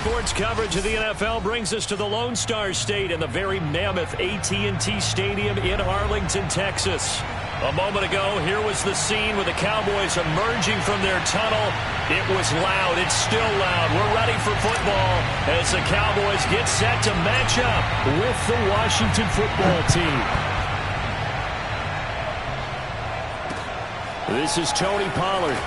Sports coverage of the NFL brings us to the Lone Star State and the very mammoth AT&T Stadium in Arlington, Texas. A moment ago, here was the scene with the Cowboys emerging from their tunnel. It was loud. It's still loud. We're ready for football as the Cowboys get set to match up with the Washington football team. This is Tony Pollard.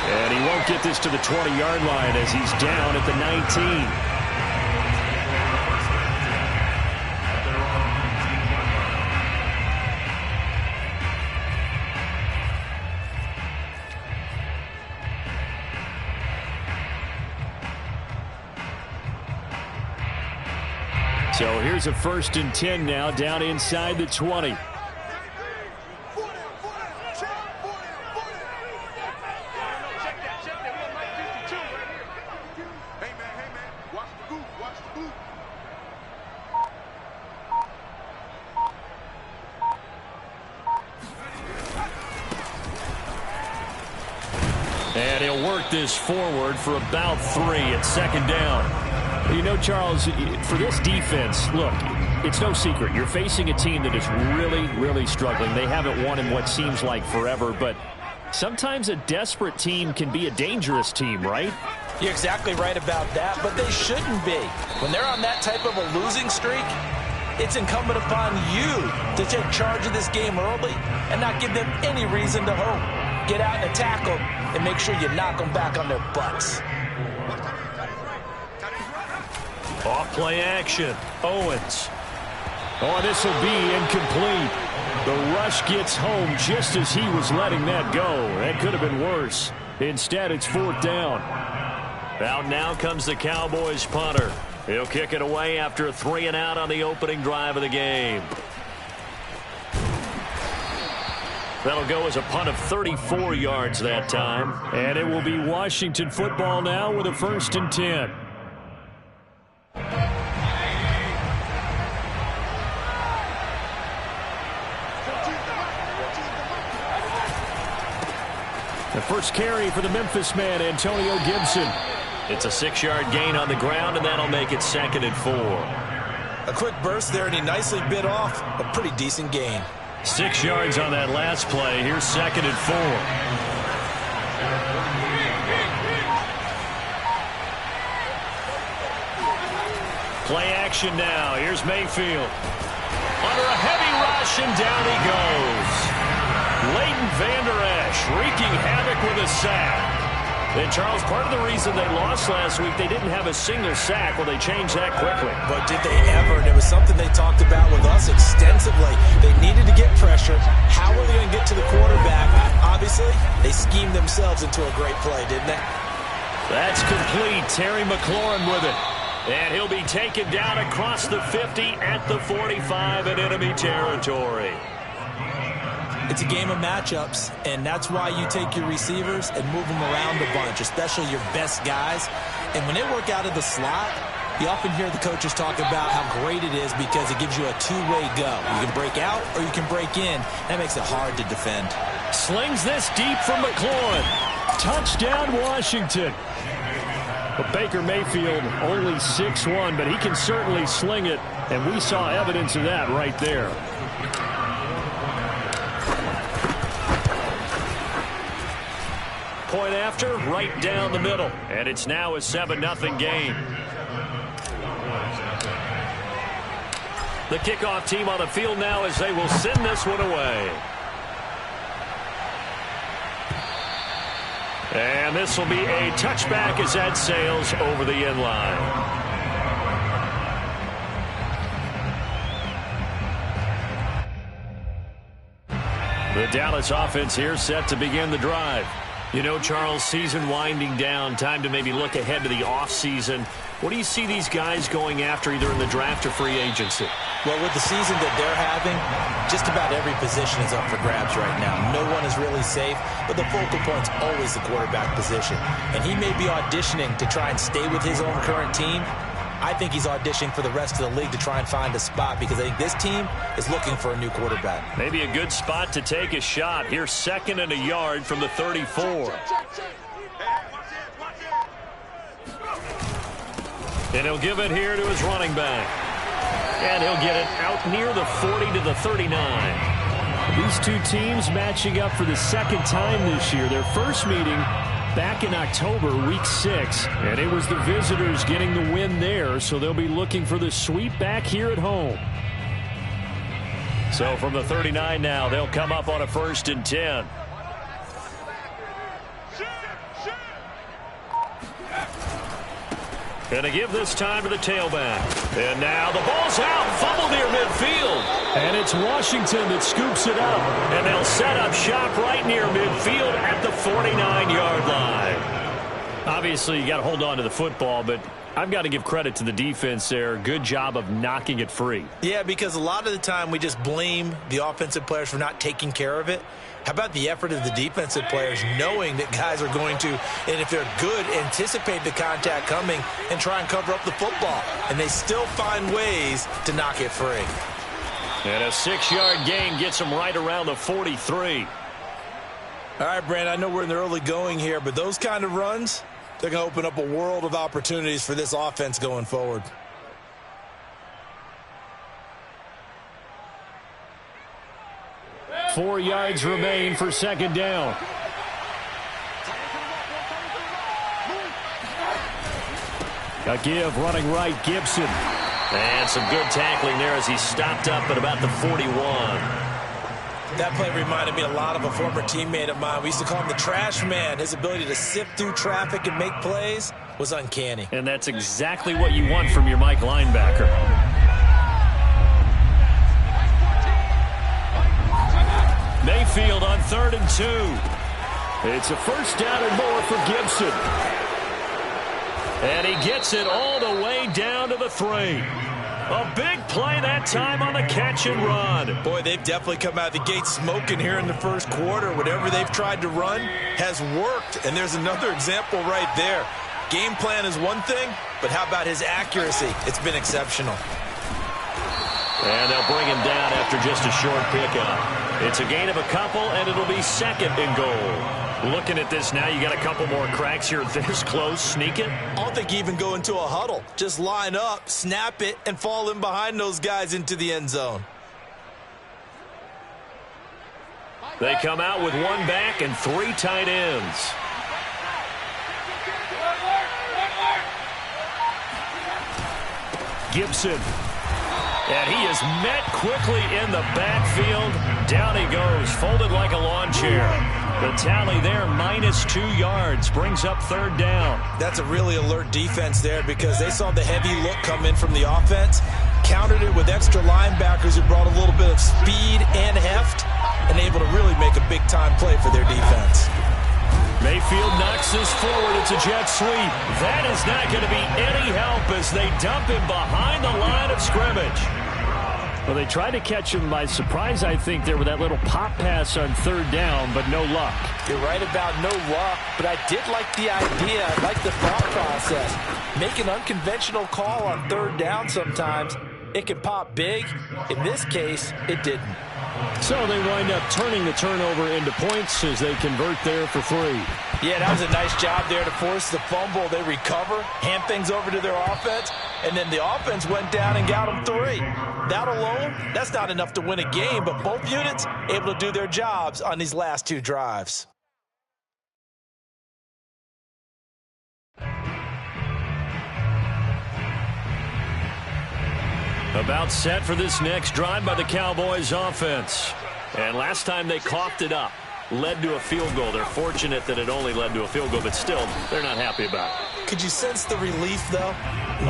And he won't get this to the 20-yard line as he's down at the 19. So here's a 1st and 10 now down inside the 20. And he'll work this forward for about 3 at 2nd down. You know, Charles, for this defense, look, it's no secret. You're facing a team that is really, really struggling. They haven't won in what seems like forever, but sometimes a desperate team can be a dangerous team, right? You're exactly right about that, but they shouldn't be. When they're on that type of a losing streak, it's incumbent upon you to take charge of this game early and not give them any reason to hope. Get out and attack them and make sure you knock them back on their butts. Off play action. Owens. Oh, this will be incomplete. The rush gets home just as he was letting that go. That could have been worse. Instead, it's 4th down. Out now comes the Cowboys punter. He'll kick it away after a 3 and out on the opening drive of the game. That'll go as a punt of 34 yards that time. And it will be Washington football now with a 1st and 10. The first carry for the Memphis man, Antonio Gibson. It's a 6-yard gain on the ground, and that'll make it 2nd and 4. A quick burst there, and he nicely bit off a pretty decent gain. 6 yards on that last play. Here's 2nd and 4. Play action now. Here's Mayfield. Under a heavy rush, and down he goes. Leighton Vander Esch wreaking havoc with a sack. And, Charles, part of the reason they lost last week, they didn't have a single sack. Well, they changed that quickly. But did they ever? And it was something they talked about with us extensively. They needed to get pressure. How are they going to get to the quarterback? Obviously, they schemed themselves into a great play, didn't they? That's complete. Terry McLaurin with it. And he'll be taken down across the 50 at the 45 in enemy territory. It's a game of matchups, and that's why you take your receivers and move them around a bunch, especially your best guys. And when they work out of the slot, you often hear the coaches talk about how great it is because it gives you a two-way go. You can break out or you can break in. That makes it hard to defend. Slings this deep from McLaurin. Touchdown, Washington. But Baker Mayfield only 6'1", but he can certainly sling it, and we saw evidence of that right there. Point after, right down the middle. And it's now a 7-0 game. The kickoff team on the field now as they will send this one away. And this will be a touchback as that sails over the end line. The Dallas offense here set to begin the drive. You know, Charles, season winding down, time to maybe look ahead to the offseason. What do you see these guys going after either in the draft or free agency? Well, with the season that they're having, just about every position is up for grabs right now. No one is really safe, but the focal point's always the quarterback position. And he may be auditioning to try and stay with his own current team. I think he's auditioning for the rest of the league to try and find a spot because I think this team is looking for a new quarterback. Maybe a good spot to take a shot. Here's 2nd and a yard from the 34. And he'll give it here to his running back. And he'll get it out near the 40 to the 39. These two teams matching up for the second time this year. Their first meeting back in October, week 6. And it was the visitors getting the win there, so they'll be looking for the sweep back here at home. So from the 39 now, they'll come up on a 1st and 10. Going to give this time to the tailback. And now the ball's out. Fumble near midfield. And it's Washington that scoops it up. And they'll set up shop right near midfield at the 49-yard line. Obviously, you got to hold on to the football, but I've got to give credit to the defense there. Good job of knocking it free. Yeah, because a lot of the time we just blame the offensive players for not taking care of it. How about the effort of the defensive players knowing that guys are going to, and if they're good, anticipate the contact coming and try and cover up the football. And they still find ways to knock it free. And a 6-yard gain gets them right around the 43. All right, Brandon, I know we're in the early going here, but those kind of runs, they're going to open up a world of opportunities for this offense going forward. Four yards remain for 2nd down. A give running right, Gibson. And some good tackling there as he stopped up at about the 41. That play reminded me a lot of a former teammate of mine. We used to call him the trash man. His ability to sift through traffic and make plays was uncanny. And that's exactly what you want from your Mike linebacker. Mayfield on 3rd and 2. It's a 1st down and more for Gibson. And he gets it all the way down to the 3. A big play that time on the catch and run. Boy, they've definitely come out of the gate smoking here in the 1st quarter. Whatever they've tried to run has worked. And there's another example right there. Game plan is one thing, but how about his accuracy? It's been exceptional. And they'll bring him down after just a short pickup. It's a gain of a couple, and it'll be 2nd and goal. Looking at this now, you got a couple more cracks here. This close, sneak it. I don't think you even go into a huddle. Just line up, snap it, and fall in behind those guys into the end zone. They come out with 1 back and 3 tight ends. Gibson. And he is met quickly in the backfield. Down he goes, folded like a lawn chair. The tally there, -2 yards, brings up 3rd down. That's a really alert defense there because they saw the heavy look come in from the offense, countered it with extra linebackers who brought a little bit of speed and heft, and able to really make a big-time play for their defense. Mayfield knocks this forward. It's a jet sweep. That is not going to be any help as they dump him behind the line of scrimmage. Well, they tried to catch him by surprise, I think, there with that little pop pass on 3rd down, but no luck. You're right about no luck, but I did like the idea. I like the thought process. Make an unconventional call on 3rd down sometimes. It can pop big. In this case, it didn't. So they wind up turning the turnover into points as they convert there for 3. Yeah, that was a nice job there to force the fumble. They recover, hand things over to their offense, and then the offense went down and got them 3. That alone, that's not enough to win a game, but both units able to do their jobs on these last 2 drives. About set for this next drive by the Cowboys offense. And last time they coughed it up, led to a field goal. They're fortunate that it only led to a field goal, but still, they're not happy about it. Could you sense the relief, though,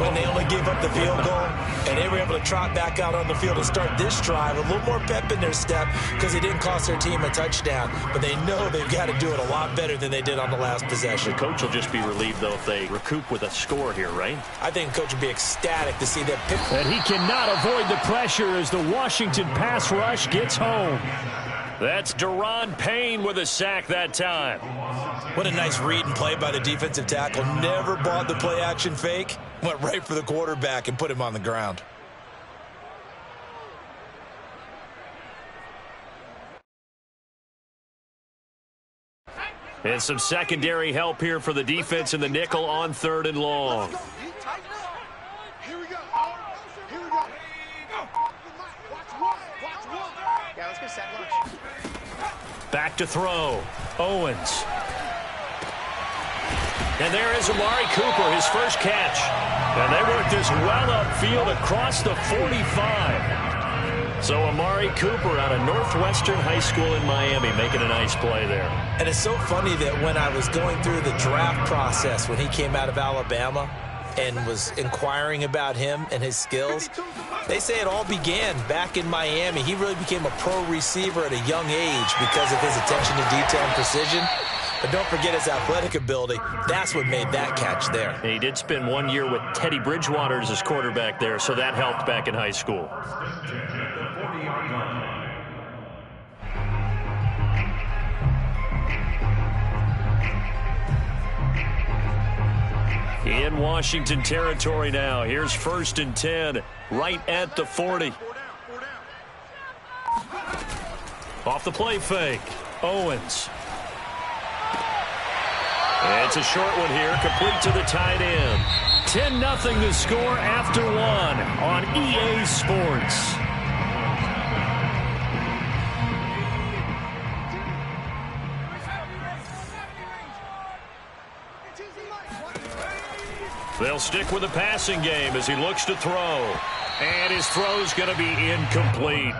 when they only gave up the field goal and they were able to trot back out on the field and start this drive? A little more pep in their step because it didn't cost their team a touchdown, but they know they've got to do it a lot better than they did on the last possession. The coach will just be relieved, though, if they recoup with a score here, right? I think the coach will be ecstatic to see them pick. And he cannot avoid the pressure as the Washington pass rush gets home. That's Deron Payne with a sack that time. What a nice read and play by the defensive tackle. Never bought the play-action fake. Went right for the quarterback and put him on the ground. And some secondary help here for the defense in the nickel on 3rd and long. Back to throw. Owens. And there is Amari Cooper, his first catch. And they work this well upfield across the 45. So Amari Cooper out of Northwestern High School in Miami making a nice play there. And it's so funny that when I was going through the draft process when he came out of Alabama and was inquiring about him and his skills, they say it all began back in Miami. He really became a pro receiver at a young age because of his attention to detail and precision. But don't forget his athletic ability. That's what made that catch there. And he did spend 1 year with Teddy Bridgewater as his quarterback there, so that helped back in high school. In Washington territory now. Here's 1st and 10, right at the 40. Off the play fake. Owens. It's a short one here, complete to the tight end. 10-0 the score after 1 on EA Sports. They'll stick with the passing game as he looks to throw. And his throw's going to be incomplete.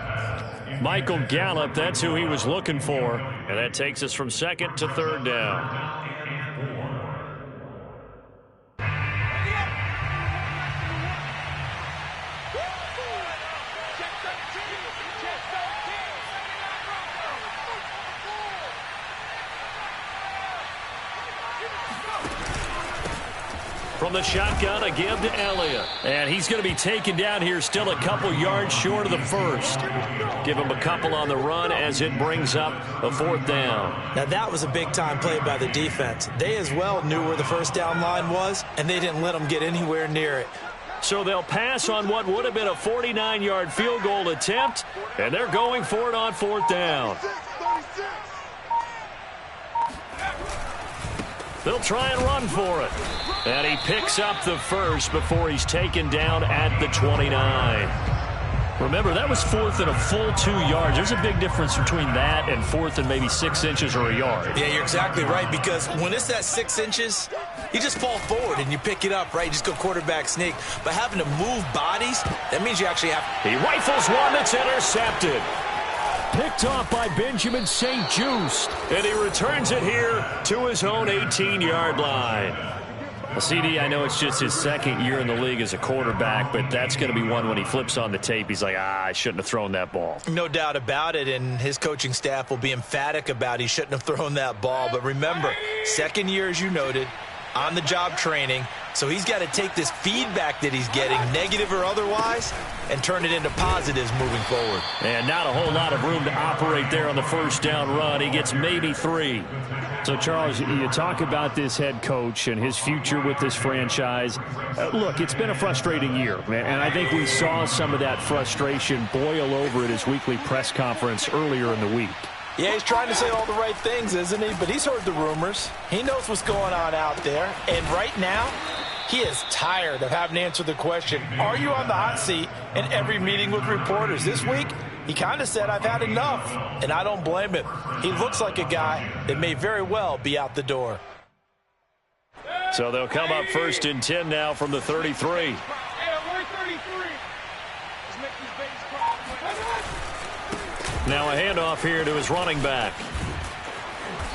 Michael Gallup, that's who he was looking for. And that takes us from 2nd to 3rd down. From the shotgun, a give to Elliott. And he's going to be taken down here, still a couple yards short of the first. Give him a couple on the run as it brings up a 4th down. Now that was a big-time play by the defense. They as well knew where the first down line was, and they didn't let them get anywhere near it. So they'll pass on what would have been a 49-yard field goal attempt, and they're going for it on 4th down. They'll try and run for it. And he picks up the first before he's taken down at the 29. Remember, that was 4th and a full 2 yards. There's a big difference between that and 4th and maybe 6 inches or a yard. Yeah, you're exactly right, because when it's that 6 inches, you just fall forward and you pick it up, right? You just go quarterback sneak. But having to move bodies, that means you actually have... He rifles one that's intercepted. Picked off by Benjamin St. Just. And he returns it here to his own 18-yard line. Well, CD, I know it's just his 2nd year in the league as a quarterback, but that's going to be one when he flips on the tape. He's like, I shouldn't have thrown that ball. No doubt about it, and his coaching staff will be emphatic about he shouldn't have thrown that ball. But remember, 2nd year, as you noted, on-the-job training. So he's got to take this feedback that he's getting, negative or otherwise, and turn it into positives moving forward. And not a whole lot of room to operate there on the 1st down run. He gets maybe 3. So, Charles, you talk about this head coach and his future with this franchise. Look, it's been a frustrating year, and I think we saw some of that frustration boil over at his weekly press conference earlier in the week. Yeah, he's trying to say all the right things, isn't he? But he's heard the rumors. He knows what's going on out there. And right now, he is tired of having to answer the question, are you on the hot seat in every meeting with reporters? This week, he kind of said, I've had enough. And I don't blame him. He looks like a guy that may very well be out the door. So they'll come up 1st and 10 now from the 33. Now a handoff here to his running back.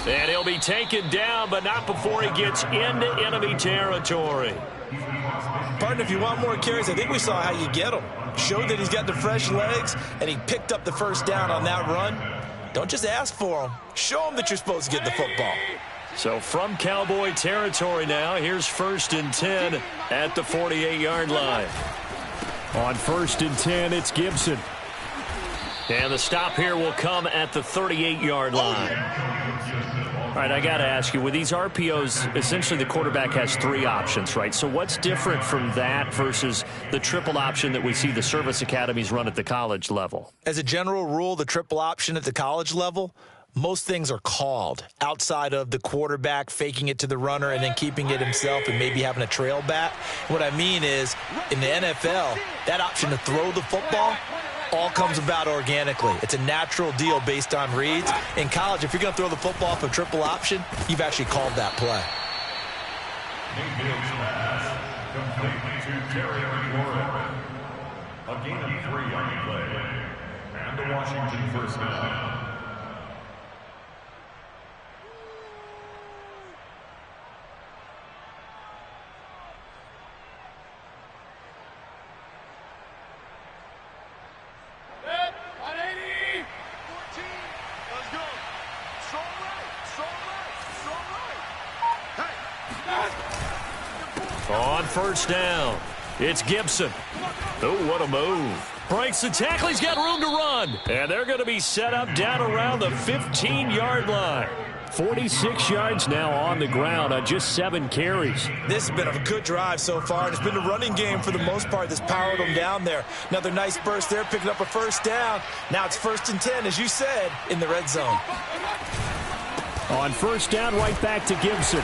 And he'll be taken down, but not before he gets into enemy territory. Partner, if you want more carries, I think we saw how you get him. Showed that he's got the fresh legs, and he picked up the first down on that run. Don't just ask for him. Show him that you're supposed to get the football. So from Cowboy territory now, here's 1st and 10 at the 48-yard line. On 1st and 10, it's Gibson. And the stop here will come at the 38-yard line. All right, I got to ask you, with these RPOs, essentially the quarterback has 3 options, right? So what's different from that versus the triple option that we see the service academies run at the college level? As a general rule, the triple option at the college level, most things are called outside of the quarterback faking it to the runner and then keeping it himself and maybe having a trail back. What I mean is, in the NFL, that option to throw the football, all comes about organically. It's a natural deal based on reads. In college, if you're going to throw the football off a triple option, you've actually called that play. Mayfield's pass complete to Terry McLaurin. A gain of 3 on the play. And the Washington first down. On first down, it's Gibson. Oh, what a move. Breaks the tackle. He's got room to run. And they're going to be set up down around the 15-yard line. 46 yards now on the ground on just 7 carries. This has been a good drive so far, and it's been a running game for the most part that's powered them down there. Another nice burst there, picking up a first down. Now it's 1st and 10, as you said, in the red zone. On first down, right back to Gibson.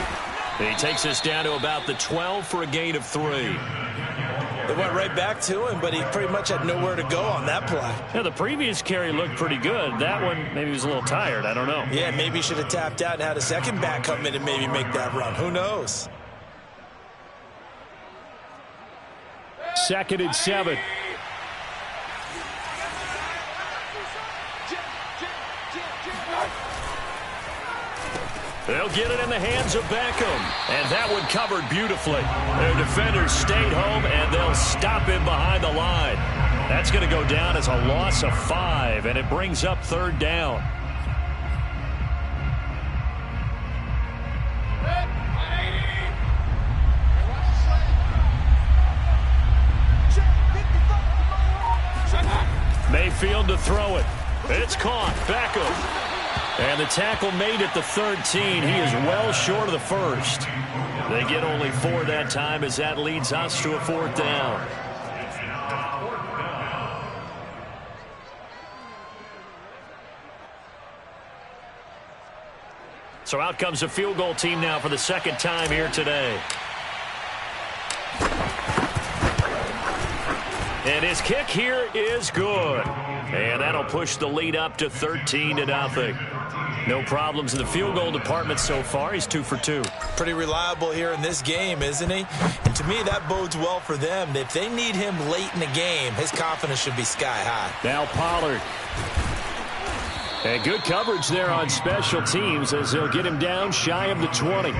He takes us down to about the 12 for a gain of 3. They went right back to him, but he pretty much had nowhere to go on that play. Yeah, the previous carry looked pretty good. That one, maybe he was a little tired. I don't know. Yeah, maybe he should have tapped out and had a second back come in and maybe make that run. Who knows? 2nd and 7. They'll get it in the hands of Beckham. And that one covered beautifully. Their defenders stayed home, and they'll stop him behind the line. That's going to go down as a loss of 5, and it brings up 3rd down. Mayfield to throw it. It's caught. Beckham. And the tackle made at the 13. He is well short of the first. They get only 4 that time as that leads us to a 4th down. So out comes the field goal team now for the 2nd time here today. And his kick here is good. And that'll push the lead up to 13-0. No problems in the field goal department so far. He's 2 for 2. Pretty reliable here in this game, isn't he? And to me, that bodes well for them. If they need him late in the game, his confidence should be sky high. Now Pollard. And good coverage there on special teams as they'll get him down shy of the 20.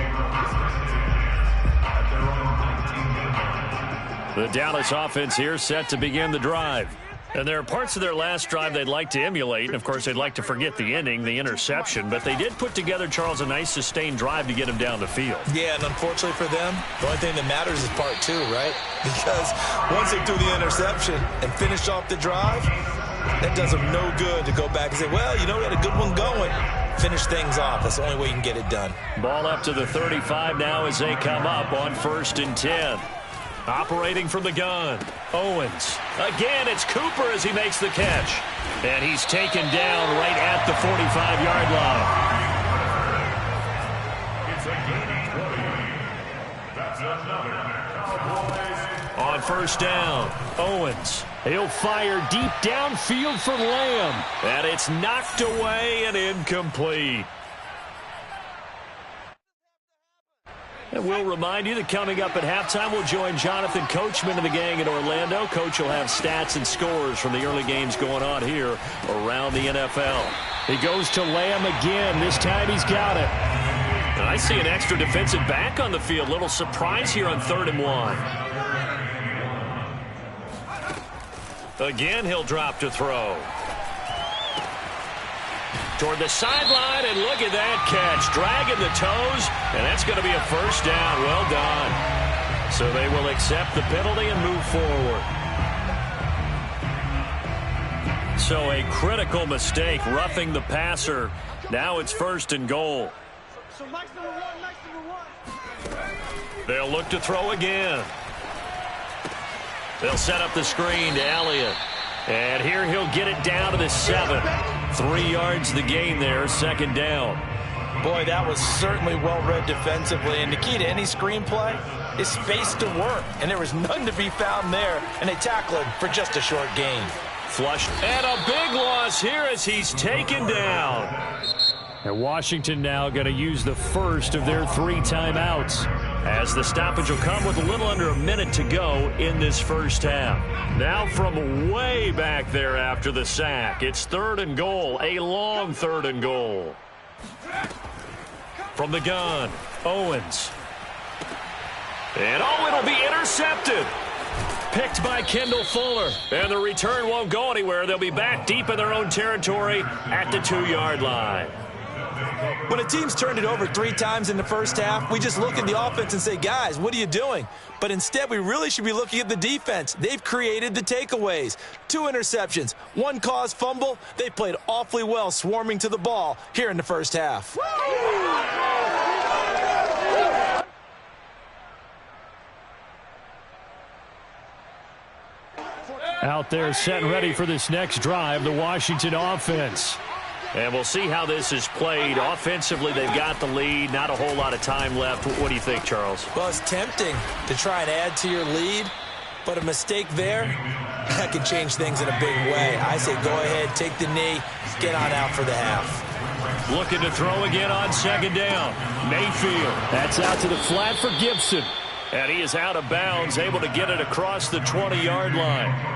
The Dallas offense here set to begin the drive. And there are parts of their last drive they'd like to emulate. And, of course, they'd like to forget the ending, the interception. But they did put together, Charles, a nice sustained drive to get him down the field. Yeah, and unfortunately for them, the only thing that matters is part 2, right? Because once they threw the interception and finished off the drive, that does them no good to go back and say, well, you know, we had a good one going. Finish things off. That's the only way you can get it done. Ball up to the 35 now as they come up on 1st and 10. Operating from the gun, Owens. Again, it's Cooper as he makes the catch. And he's taken down right at the 45-yard line. It's a gain of 20. That's another Cowboys. On first down, Owens. He'll fire deep downfield for Lamb. And it's knocked away and incomplete. And we'll remind you that coming up at halftime, we'll join Jonathan Coachman and the gang in Orlando. Coach will have stats and scores from the early games going on here around the NFL. He goes to Lamb again. This time he's got it. And I see an extra defensive back on the field. Little surprise here on 3rd and 1. Again, he'll drop to throw. Toward the sideline, and look at that catch. Dragging the toes, and that's going to be a first down. Well done. So they will accept the penalty and move forward. So a critical mistake, roughing the passer. Now it's 1st and goal. They'll look to throw again. They'll set up the screen to Elliott. And here he'll get it down to the 7. 3 yards the gain there, 2nd down. Boy, that was certainly well-read defensively. And the key to any screenplay is space to work. And there was none to be found there. And they tackle him for just a short gain. Flushed. And a big loss here as he's taken down. And Washington now going to use the first of their 3 timeouts, as the stoppage will come with a little under a minute to go in this first half. Now from way back there after the sack, it's 3rd and goal, a long 3rd and goal. From the gun, Owens. And it'll be intercepted. Picked by Kendall Fuller. And the return won't go anywhere. They'll be back deep in their own territory at the 2-yard line. When a team's turned it over 3 times in the first half, we just look at the offense and say, guys, what are you doing? But instead, we really should be looking at the defense. They've created the takeaways. 2 interceptions, 1 caused fumble. They played awfully well swarming to the ball here in the first half. Out there set and ready for this next drive, the Washington offense. And we'll see how this is played. Offensively, they've got the lead. Not a whole lot of time left. What do you think, Charles? Well, it's tempting to try and add to your lead, but a mistake there, that can change things in a big way. I say go ahead, take the knee, get on out for the half. Looking to throw again on 2nd down. Mayfield. That's out to the flat for Gibson. And he is out of bounds, able to get it across the 20-yard line.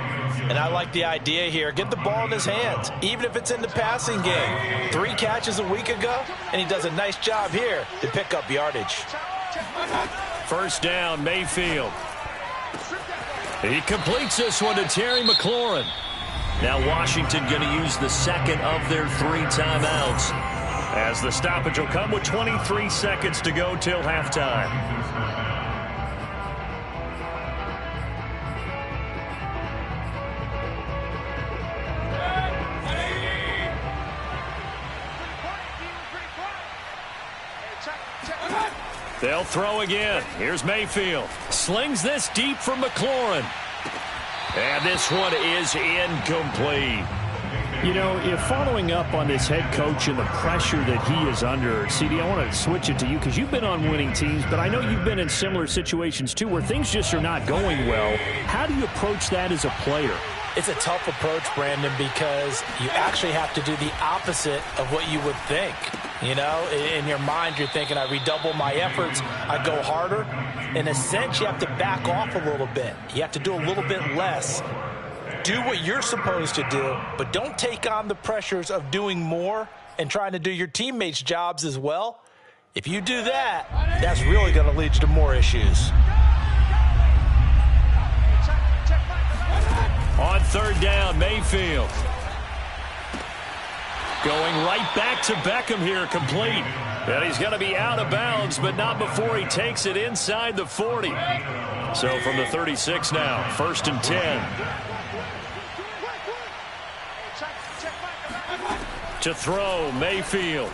And I like the idea here. Get the ball in his hands, even if it's in the passing game. 3 catches a week ago, and he does a nice job here to pick up yardage. First down, Mayfield. He completes this one to Terry McLaurin. Now Washington going to use the 2nd of their 3 timeouts, as the stoppage will come with 23 seconds to go till halftime. They'll throw again. Here's Mayfield. Slings this deep from McLaurin. And this one is incomplete. You know, if following up on this head coach and the pressure that he is under, CD, I want to switch it to you because you've been on winning teams, but I know you've been in similar situations too where things just are not going well. How do you approach that as a player? It's a tough approach, Brandon, because you actually have to do the opposite of what you would think. You know, in your mind, you're thinking, I redouble my efforts, I go harder. In a sense, you have to back off a little bit. You have to do a little bit less. Do what you're supposed to do, but don't take on the pressures of doing more and trying to do your teammates' jobs as well. If you do that, that's really going to lead you to more issues. On 3rd down, Mayfield. Going right back to Beckham here, complete. And he's going to be out of bounds, but not before he takes it inside the 40. So from the 36 now, 1st and 10. To throw, Mayfield.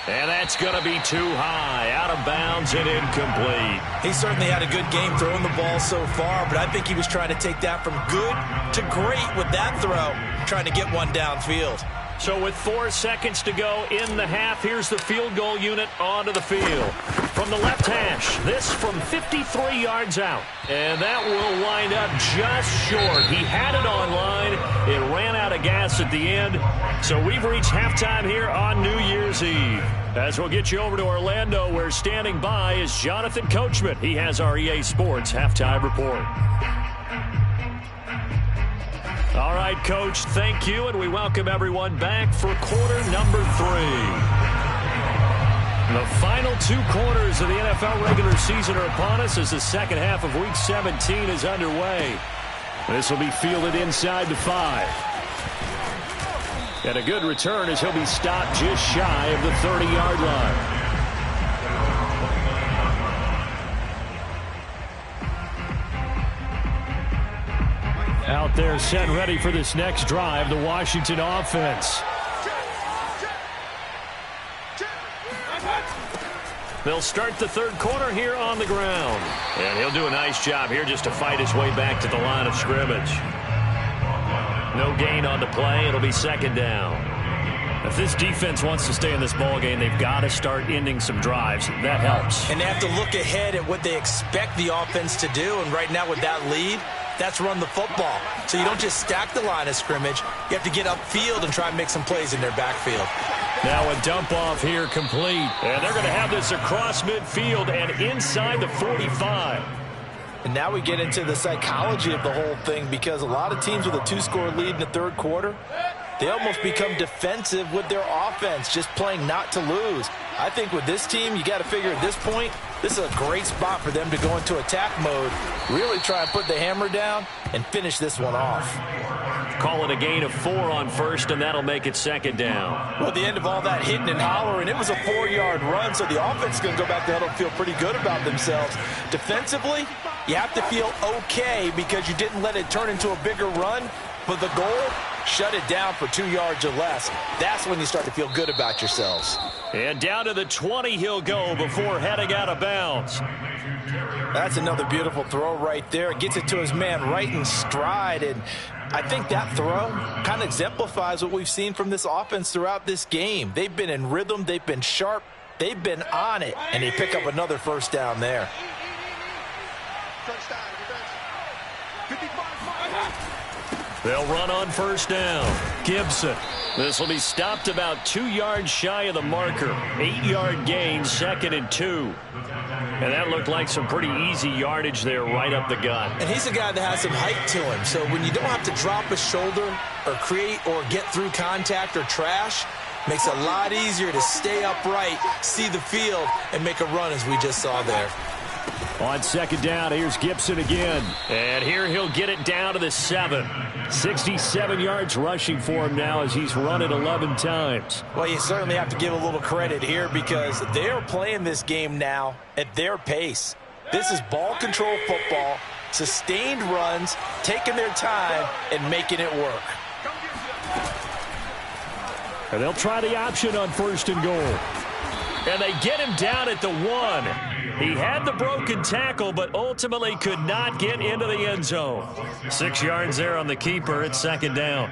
And that's going to be too high, out of bounds and incomplete. He certainly had a good game throwing the ball so far, but I think he was trying to take that from good to great with that throw, trying to get one downfield. So with 4 seconds to go in the half, here's the field goal unit onto the field. From the left hash, this from 53 yards out. And that will wind up just short. He had it on line. It ran out of gas at the end. So we've reached halftime here on New Year's Eve. As we'll get you over to Orlando, where standing by is Jonathan Coachman. He has our EA Sports halftime report. All right, Coach, thank you, and we welcome everyone back for quarter number 3. The final 2 quarters of the NFL regular season are upon us as the second half of Week 17 is underway. This will be fielded inside the 5. And a good return as he'll be stopped just shy of the 30-yard line. Out there set and ready for this next drive, the Washington offense. They'll start the 3rd quarter here on the ground. And he'll do a nice job here just to fight his way back to the line of scrimmage. No gain on the play. It'll be 2nd down. If this defense wants to stay in this ballgame, they've got to start ending some drives. That helps. And they have to look ahead at what they expect the offense to do. And right now with that lead, That's run the football. So you don't just stack the line of scrimmage. You have to get upfield and try and make some plays in their backfield. Now a dump off here complete. And they're going to have this across midfield and inside the 45. And now we get into the psychology of the whole thing, because a lot of teams with a 2-score lead in the third quarter, they almost become defensive with their offense, just playing not to lose. I think with this team, you got to figure at this point, this is a great spot for them to go into attack mode, really try and put the hammer down and finish this one off. Call it a gain of 4 on first, and that'll make it second down. Well, at the end of all that hitting and hollering, it was a 4-yard run, so the offense is going to go back to huddle and feel pretty good about themselves. Defensively, you have to feel okay because you didn't let it turn into a bigger run, but the goal, shut it down for 2 yards or less. That's when you start to feel good about yourselves. And down to the 20 he'll go before heading out of bounds. That's another beautiful throw right there. Gets it to his man right in stride, and I think that throw kind of exemplifies what we've seen from this offense throughout this game. They've been in rhythm, they've been sharp, they've been on it, and they pick up another first down there. They'll run on first down. Gibson. This will be stopped about 2 yards shy of the marker. 8-yard gain, 2nd and 2. And that looked like some pretty easy yardage there right up the gut. And he's a guy that has some height to him. So when you don't have to drop a shoulder or create or get through contact or trash, makes it a lot easier to stay upright, see the field, and make a run as we just saw there. On second down, here's Gibson again. And here he'll get it down to the 7. 67 yards rushing for him now as he's run it 11 times. Well, you certainly have to give a little credit here because they're playing this game now at their pace. This is ball control football, sustained runs, taking their time, and making it work. And they'll try the option on first and goal. And they get him down at the 1. He had the broken tackle, but ultimately could not get into the end zone. 6 yards there on the keeper. It's second down.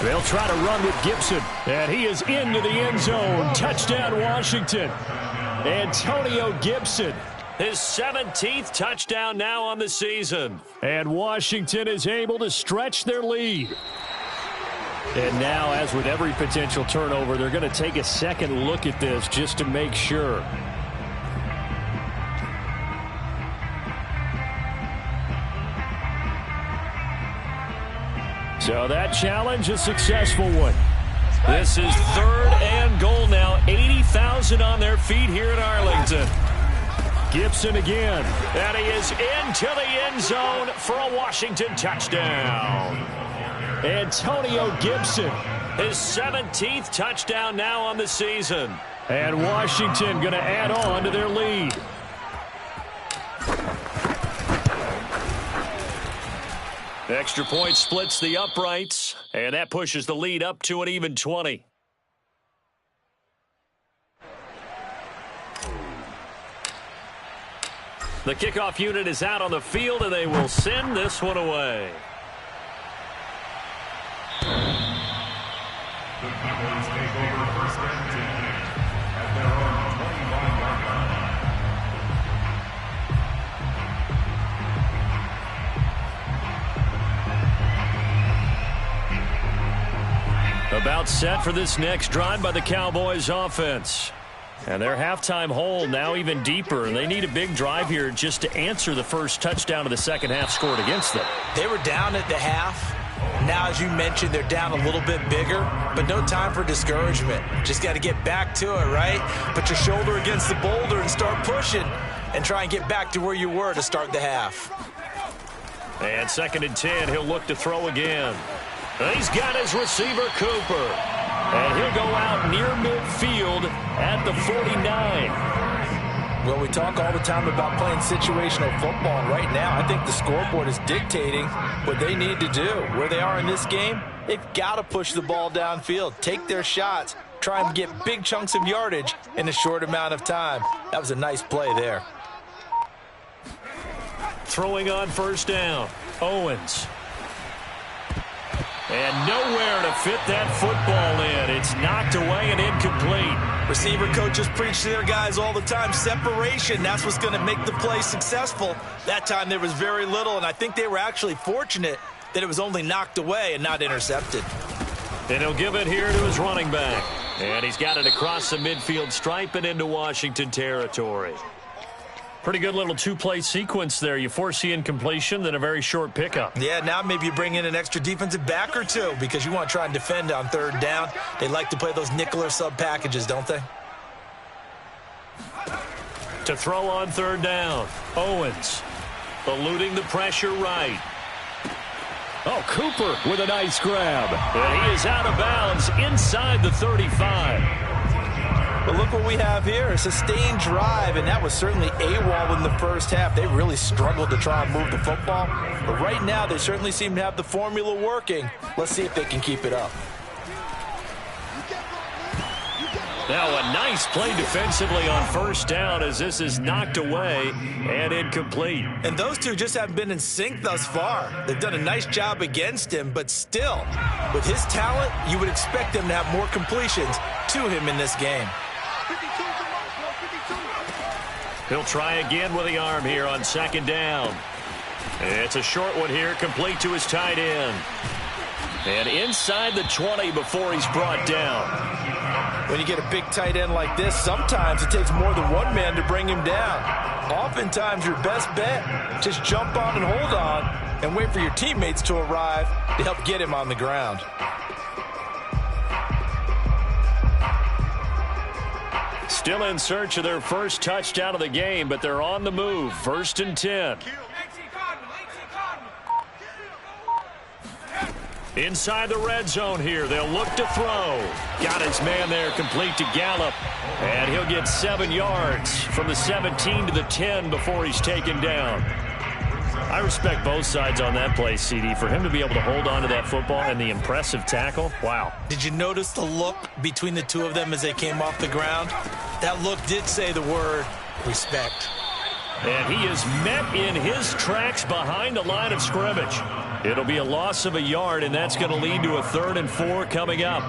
They'll try to run with Gibson, and he is into the end zone. Touchdown, Washington. Antonio Gibson. His 17th touchdown now on the season. And Washington is able to stretch their lead. And now, as with every potential turnover, they're going to take a second look at this just to make sure. So that challenge, a successful one. This is 3rd and goal now. 80,000 on their feet here in Arlington. Gibson again. And he is into the end zone for a Washington touchdown. Antonio Gibson. His 17th touchdown now on the season. And Washington going to add on to their lead. Extra point splits the uprights, and that pushes the lead up to an even 20. The kickoff unit is out on the field, and they will send this one away. The Cowboys take over first and 10 at their own 25-yard line. About set for this next drive by the Cowboys offense. And their halftime hole now even deeper. They need a big drive here just to answer the first touchdown of the second half scored against them. They were down at the half. Now, as you mentioned, they're down a little bit bigger, but no time for discouragement. Just got to get back to it, right? Put your shoulder against the boulder and start pushing and try and get back to where you were to start the half. And 2nd and 10, he'll look to throw again. He's got his receiver, Cooper. And he'll go out near midfield at the 49. Well, we talk all the time about playing situational football, and right now I think the scoreboard is dictating what they need to do. Where they are in this game, they've got to push the ball downfield, take their shots, try and get big chunks of yardage in a short amount of time. That was a nice play there. throwing on first down. Owens. And nowhere to fit that football in. It's knocked away and incomplete. Receiver coaches preach to their guys all the time. Separation, that's what's going to make the play successful. That time there was very little, and I think they were actually fortunate that it was only knocked away and not intercepted. And he'll give it here to his running back. And he's got it across the midfield stripe and into Washington territory. Pretty good little two-play sequence there. You force the incompletion, then a very short pickup. Yeah, now maybe you bring in an extra defensive back or two because you want to try and defend on third down. They like to play those nickel or sub packages, don't they? To throw on third down. Owens eluding the pressure right. Oh, Cooper with a nice grab. And he is out of bounds inside the 35. But look what we have here, a sustained drive, and that was certainly AWOL in the first half. They really struggled to try and move the football. But right now, they certainly seem to have the formula working. Let's see if they can keep it up. Now a nice play defensively on first down as this is knocked away and incomplete. And those two just haven't been in sync thus far. They've done a nice job against him, but still, with his talent, you would expect them to have more completions to him in this game. He'll try again with the arm here on second down. It's a short one here, complete to his tight end. And inside the 20 before he's brought down. When you get a big tight end like this, sometimes it takes more than one man to bring him down. Oftentimes, your best bet, just jump on and hold on and wait for your teammates to arrive to help get him on the ground. Still in search of their first touchdown of the game, but they're on the move. 1st and 10. Inside the red zone here. They'll look to throw. Got his man there, complete to Gallup. And he'll get 7 yards from the 17 to the 10 before he's taken down. I respect both sides on that play, CD. For him to be able to hold on to that football and the impressive tackle, wow. Did you notice the look between the two of them as they came off the ground? That look did say the word respect. And he is met in his tracks behind the line of scrimmage. It'll be a loss of a yard, and that's going to lead to a 3rd and 4 coming up.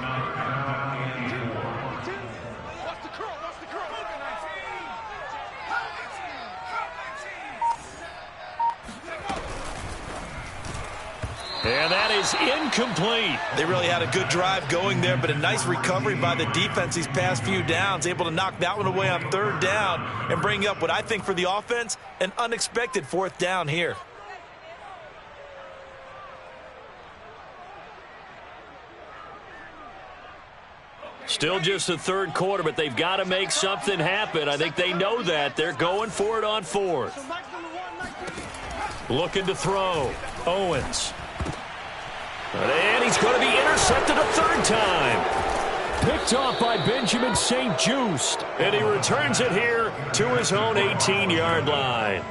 And that is incomplete. They really had a good drive going there, but a nice recovery by the defense these past few downs, able to knock that one away on 3rd down and bring up what I think for the offense, an unexpected 4th down here. Still just the 3rd quarter, but they've got to make something happen. I think they know that. They're going for it on 4th. Looking to throw. Owens. And he's going to be intercepted a 3rd time. Picked off by Benjamin St-Juste. And he returns it here to his own 18-yard line.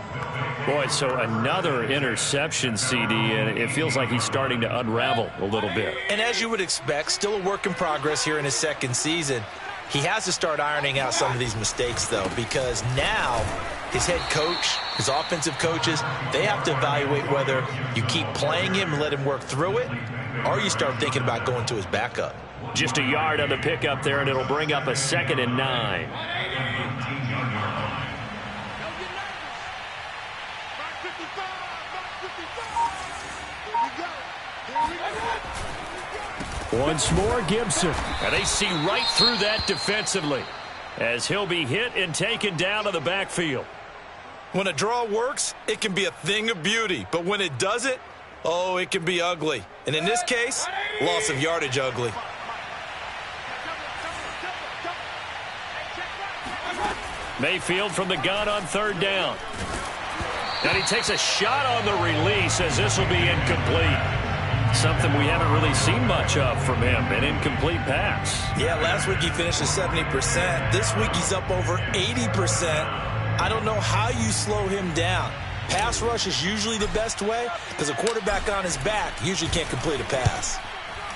Boy, so another interception, CD, and it feels like he's starting to unravel a little bit. And as you would expect, still a work in progress here in his 2nd season. He has to start ironing out some of these mistakes, though, because now his head coach, his offensive coaches, they have to evaluate whether you keep playing him and let him work through it, or you start thinking about going to his backup. Just a yard on the pickup there, and it'll bring up a 2nd and 9. Once more, Gibson. And they see right through that defensively as he'll be hit and taken down to the backfield. When a draw works, it can be a thing of beauty. But when it doesn't, oh, it can be ugly. And in this case, loss of yardage ugly. Mayfield from the gun on 3rd down. And he takes a shot on the release as this will be incomplete. Something we haven't really seen much of from him, an incomplete pass. Yeah, last week he finished at 70%. This week he's up over 80%. I don't know how you slow him down. Pass rush is usually the best way because a quarterback on his back usually can't complete a pass.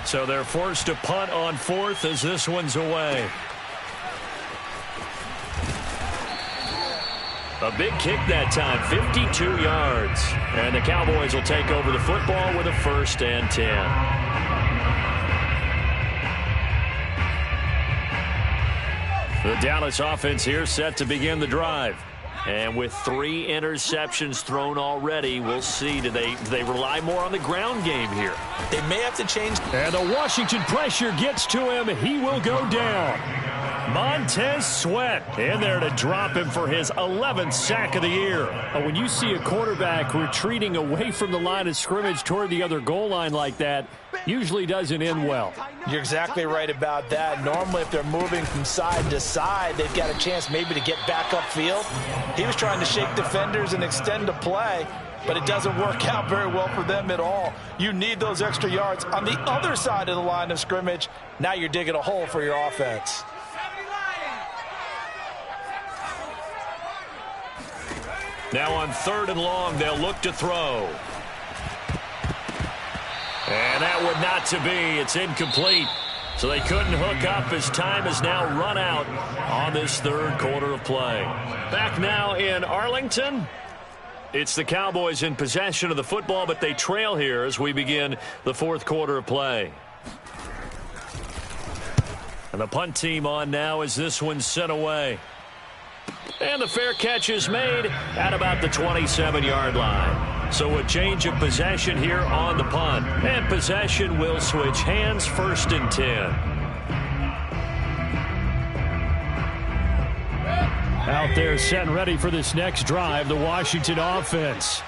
So they're forced to punt on 4th as this one's away. A big kick that time, 52 yards. And the Cowboys will take over the football with a 1st and 10. The Dallas offense here set to begin the drive. And with 3 interceptions thrown already, we'll see. Do they rely more on the ground game here? They may have to change. And the Washington pressure gets to him. He will go down. Montez Sweat in there to drop him for his 11th sack of the year. When you see a quarterback retreating away from the line of scrimmage toward the other goal line like that, usually doesn't end well. You're exactly right about that. Normally, if they're moving from side to side, they've got a chance maybe to get back upfield. He was trying to shake defenders and extend the play, but it doesn't work out very well for them at all. You need those extra yards on the other side of the line of scrimmage. Now you're digging a hole for your offense. Now on 3rd and long, they'll look to throw. And that would not to be. It's incomplete. So they couldn't hook up as time has now run out on this 3rd quarter of play. Back now in Arlington. It's the Cowboys in possession of the football, but they trail here as we begin the 4th quarter of play. And the punt team on now as this one's sent away. And the fair catch is made at about the 27-yard line. So a change of possession here on the punt. And possession will switch hands, 1st and 10. Out there set and ready for this next drive, the Washington offense.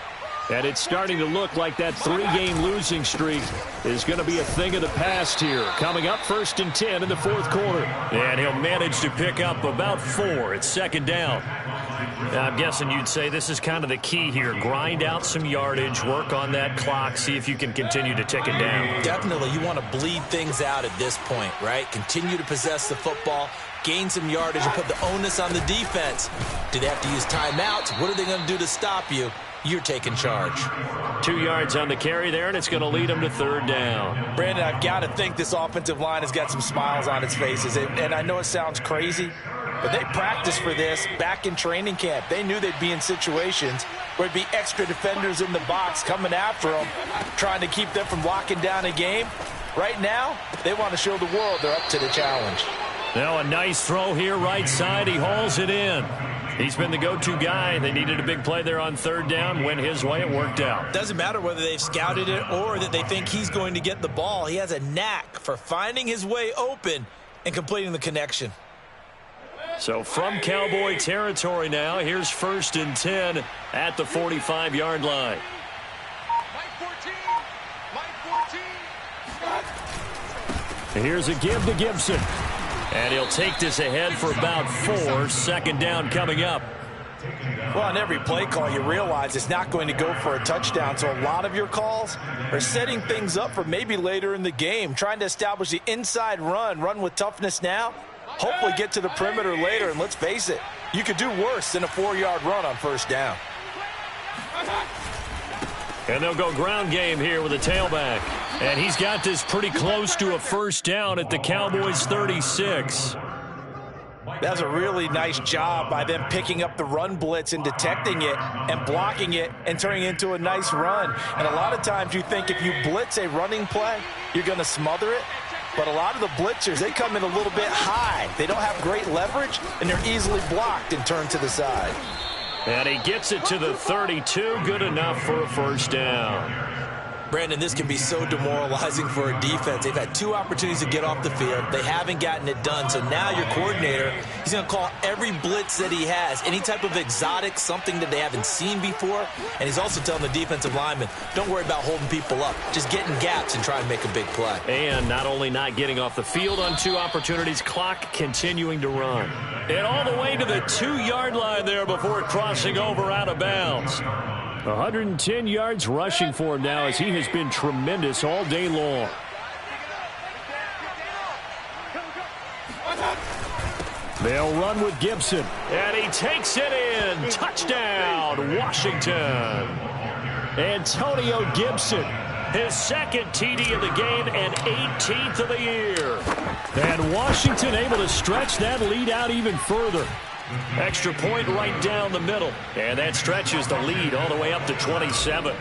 And it's starting to look like that 3-game losing streak is going to be a thing of the past here. Coming up 1st and 10 in the 4th quarter. And he'll manage to pick up about 4. It's 2nd down. Now, I'm guessing you'd say this is kind of the key here. Grind out some yardage, work on that clock, see if you can continue to tick it down. Definitely, you want to bleed things out at this point, right? Continue to possess the football, gain some yardage, and put the onus on the defense. Do they have to use timeouts? What are they going to do to stop you? You're taking charge. 2 yards on the carry there, and it's going to lead them to 3rd down. Brandon, I've got to think this offensive line has got some smiles on its faces. And I know it sounds crazy, but they practiced for this back in training camp. They knew they'd be in situations where it'd be extra defenders in the box coming after them, trying to keep them from locking down a game. Right now, they want to show the world they're up to the challenge. Now a nice throw here right side. He hauls it in. He's been the go-to guy. They needed a big play there on 3rd down. Went his way. It worked out. Doesn't matter whether they've scouted it or that they think he's going to get the ball. He has a knack for finding his way open and completing the connection. So from Cowboy territory now, here's 1st and 10 at the 45-yard line. And here's a give to Gibson. And he'll take this ahead for about 4. 2nd down coming up. Well, on every play call, you realize it's not going to go for a touchdown. So a lot of your calls are setting things up for maybe later in the game, trying to establish the inside run with toughness now, hopefully get to the perimeter later. And let's face it, you could do worse than a 4-yard run on 1st down. And they'll go ground game here with a tailback. And he's got this pretty close to a 1st down at the Cowboys' 36. That's a really nice job by them picking up the run blitz and detecting it and blocking it and turning it into a nice run. And a lot of times you think if you blitz a running play, you're going to smother it. But a lot of the blitzers, they come in a little bit high. They don't have great leverage, and they're easily blocked and turned to the side. And he gets it to the 32. Good enough for a 1st down. Brandon, this can be so demoralizing for a defense. They've had 2 opportunities to get off the field. They haven't gotten it done. So now your coordinator, he's going to call every blitz that he has, any type of exotic, something that they haven't seen before. And he's also telling the defensive lineman, don't worry about holding people up. Just get in gaps and try and make a big play. And not only not getting off the field on 2 opportunities, clock continuing to run. And all the way to the 2-yard line there before crossing over out of bounds. 110 yards rushing for him now as he has been tremendous all day long. They'll run with Gibson. And he takes it in. Touchdown, Washington. Antonio Gibson. His 2nd TD of the game and 18th of the year. And Washington able to stretch that lead out even further. Extra point right down the middle. And that stretches the lead all the way up to 27.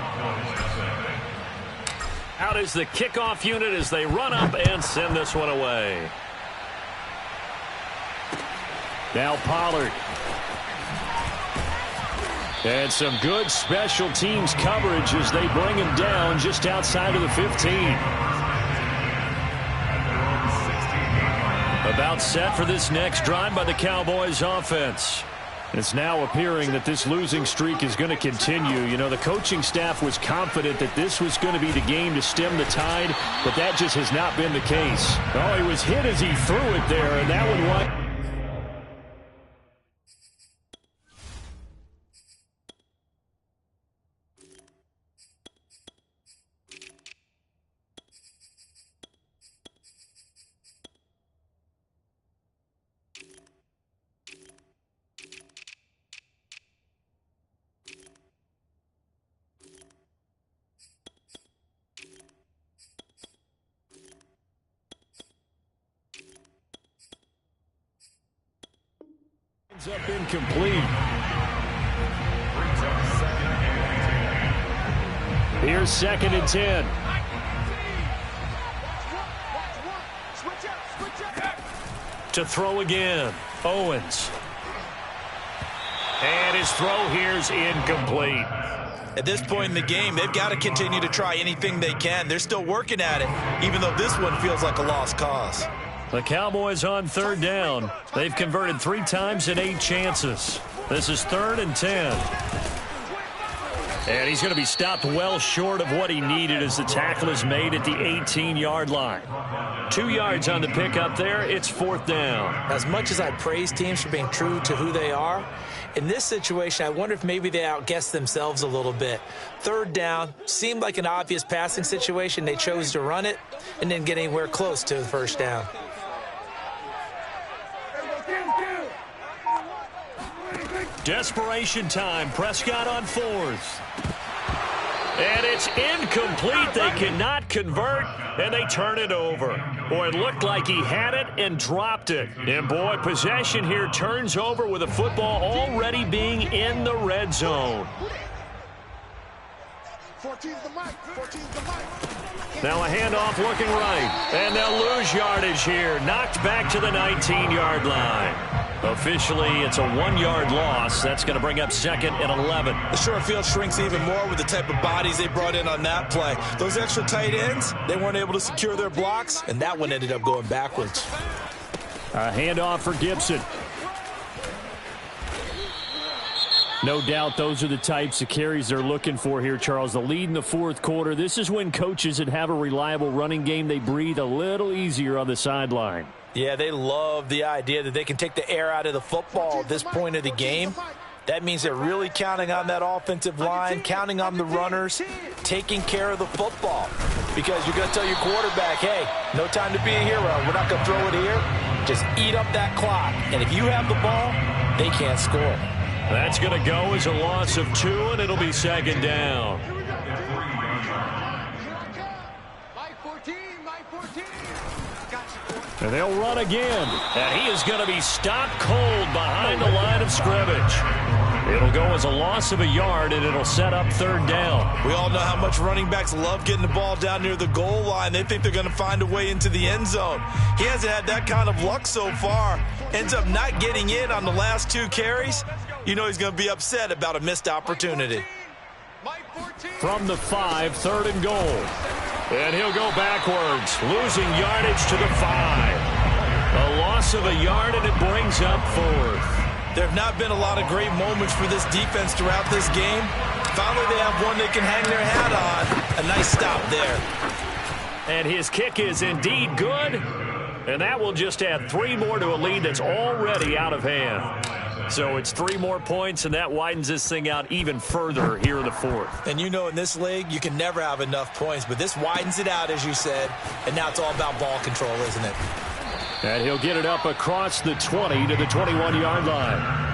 Out is the kickoff unit as they run up and send this one away. Now Pollard. And some good special teams coverage as they bring him down just outside of the 15. About set for this next drive by the Cowboys offense. It's now appearing that this losing streak is going to continue. You know, the coaching staff was confident that this was going to be the game to stem the tide, but that just has not been the case. Oh, he was hit as he threw it there, and that one went. Up incomplete. Here's 2nd and 10. To throw again, Owens. And his throw here's incomplete. At this point in the game, they've got to continue to try anything they can. They're still working at it, even though this one feels like a lost cause. The Cowboys on 3rd down. They've converted 3 times in 8 chances. This is 3rd and 10. And he's going to be stopped well short of what he needed as the tackle is made at the 18-yard line. 2 yards on the pickup there. It's 4th down. As much as I praise teams for being true to who they are, in this situation, I wonder if maybe they outguessed themselves a little bit. 3rd down seemed like an obvious passing situation. They chose to run it and didn't get anywhere close to the 1st down. Desperation time. Prescott on 4th. And it's incomplete. They cannot convert, and they turn it over. Boy, it looked like he had it and dropped it. And, boy, possession here turns over with the football already being in the red zone. Now a handoff looking right. And they'll lose yardage here. Knocked back to the 19-yard line. Officially, it's a 1-yard loss. That's going to bring up 2nd and 11. The short field shrinks even more with the type of bodies they brought in on that play. Those extra tight ends, they weren't able to secure their blocks, and that one ended up going backwards. A handoff for Gibson. No doubt those are the types of carries they're looking for here, Charles. The lead in the 4th quarter. This is when coaches that have a reliable running game, they breathe a little easier on the sideline. Yeah, they love the idea that they can take the air out of the football at this point of the game. That means they're really counting on that offensive line, counting on the runners, taking care of the football. Because you're going to tell your quarterback, hey, no time to be a hero. We're not going to throw it here. Just eat up that clock. And if you have the ball, they can't score. That's going to go as a loss of 2, and it'll be 2nd down. And they'll run again. And he is going to be stopped cold behind the line of scrimmage. It'll go as a loss of 1 yard, and it'll set up 3rd down. We all know how much running backs love getting the ball down near the goal line. They think they're going to find a way into the end zone. He hasn't had that kind of luck so far. Ends up not getting in on the last 2 carries. You know he's going to be upset about a missed opportunity. From the 5, 3rd and goal. And he'll go backwards, losing yardage to the 5. A loss of 1 yard, and it brings up 4th. There have not been a lot of great moments for this defense throughout this game. Finally, they have one they can hang their hat on. A nice stop there. And his kick is indeed good. And that will just add 3 more to a lead that's already out of hand. So it's 3 more points, and that widens this thing out even further here in the 4th. And you know in this league, you can never have enough points, but this widens it out, as you said, and now it's all about ball control, isn't it? And he'll get it up across the 20 to the 21-yard line.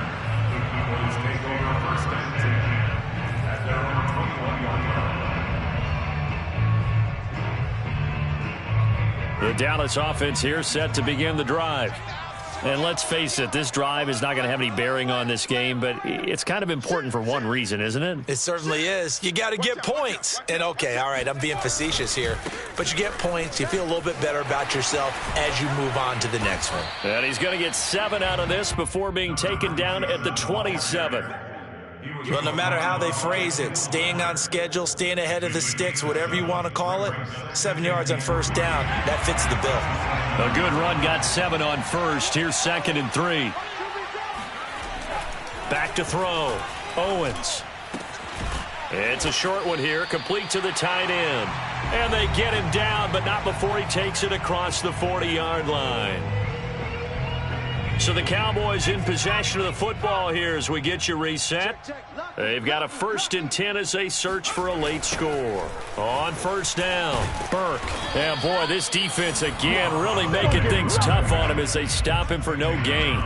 The Dallas offense here set to begin the drive. And let's face it, this drive is not going to have any bearing on this game, but it's kind of important for one reason, isn't it? It certainly is. You got to get points. And, okay, all right, I'm being facetious here, but you get points. You feel a little bit better about yourself as you move on to the next one. And he's going to get 7 out of this before being taken down at the 27. Well, no matter how they phrase it, staying on schedule, staying ahead of the sticks, whatever you want to call it, 7 yards on first down, that fits the bill. A good run got 7 on first. Here's 2nd and 3. Back to throw. Owens. It's a short one here, complete to the tight end. And they get him down, but not before he takes it across the 40-yard line. So the Cowboys in possession of the football here as we get you reset. They've got a 1st and 10 as they search for a late score. On first down, Burke. Yeah, boy, this defense again really making things tough on him as they stop him for no gain.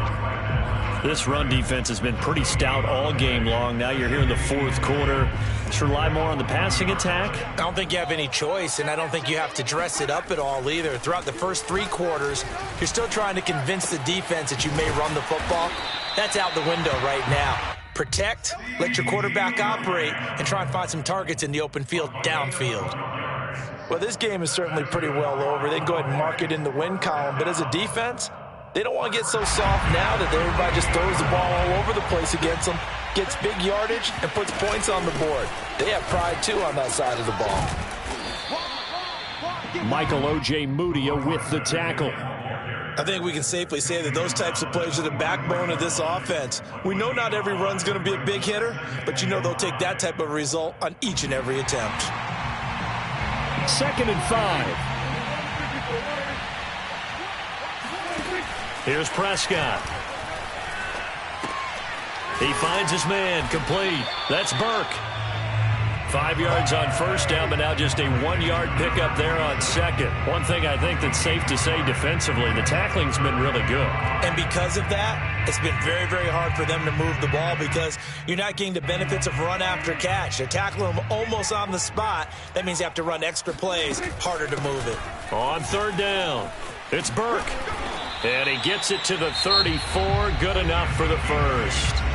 This run defense has been pretty stout all game long. Now you're here in the 4th quarter. Let's rely more on the passing attack. I don't think you have any choice, and I don't think you have to dress it up at all either. Throughout the first 3 quarters, you're still trying to convince the defense that you may run the football. That's out the window right now. Protect, let your quarterback operate, and try and find some targets in the open field downfield. Well, this game is certainly pretty well over. They can go ahead and mark it in the win column, but as a defense, they don't want to get so soft now that everybody just throws the ball all over the place against them, gets big yardage, and puts points on the board. They have pride, too, on that side of the ball. Michael O.J. Mudia with the tackle. I think we can safely say that those types of plays are the backbone of this offense. We know not every run's going to be a big hitter, but you know they'll take that type of result on each and every attempt. 2nd and 5. Here's Prescott. He finds his man, complete. That's Burke. 5 yards on first down, but now just a 1-yard pickup there on 2nd. One thing I think that's safe to say defensively, the tackling's been really good. And because of that, it's been very, very hard for them to move the ball because you're not getting the benefits of run after catch. They're tackling them almost on the spot. That means you have to run extra plays, harder to move it. On 3rd down, it's Burke. And he gets it to the 34, good enough for the 1st.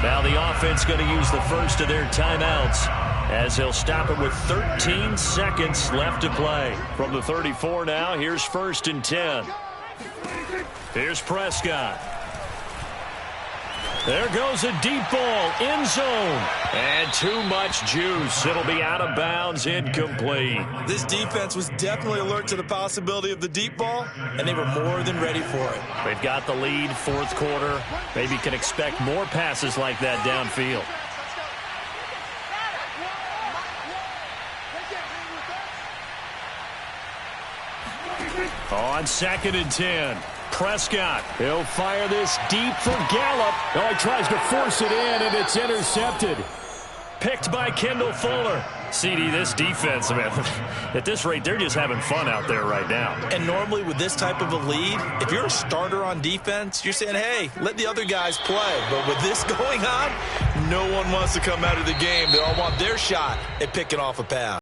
Now the offense going to use the first of their timeouts as they'll stop it with 13 seconds left to play. From the 34 now, here's 1st and 10. Here's Prescott. There goes a deep ball, end zone. And too much juice. It'll be out of bounds, incomplete. This defense was definitely alert to the possibility of the deep ball, and they were more than ready for it. They've got the lead, 4th quarter. Maybe can expect more passes like that downfield. On 2nd and 10. Prescott. He'll fire this deep for Gallup. Oh, he tries to force it in, and it's intercepted. Picked by Kendall Fuller. CD, this defense, man, at this rate, they're just having fun out there right now. And normally with this type of a lead, if you're a starter on defense, you're saying, hey, let the other guys play. But with this going on, no one wants to come out of the game. They all want their shot at picking off a pass.